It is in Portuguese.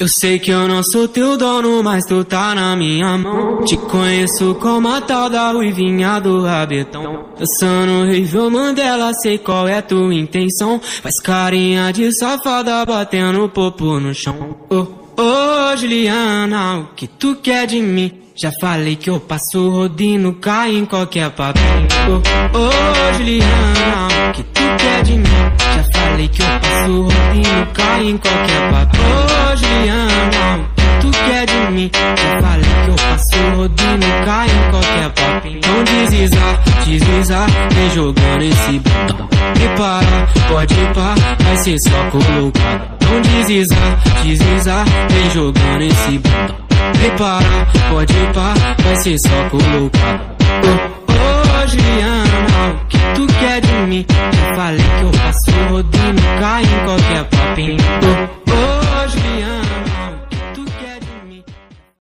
Eu sei que eu não sou teu dono, mas tu tá na minha mão. Te conheço como a tal da ruivinha do rabetão. Dançando Rei Mandela, sei qual é tua intenção. Faz carinha de safada, batendo popo no chão. Oh, Juliana, o que tu quer de mim? Já falei que eu passo rodinho, cai em qualquer papinho. Oh, Juliana, o que tu quer de mim? Já falei que eu passo rodinho, cai em qualquer papinho. Oh, Juliana, o que tu quer de mim? Já falei que eu passo rodinho, cai em qualquer papinho. Então deslizar, vem jogando esse botão. Prepara, pode ir pá, vai ser só colocado. Então deslizar, vem jogando esse botão. Prepara, pode ir pá, vai ser só colocado. Oh, Juliana, o que tu quer de mim? Já falei que eu passo rodinho, cai em qualquer papinho.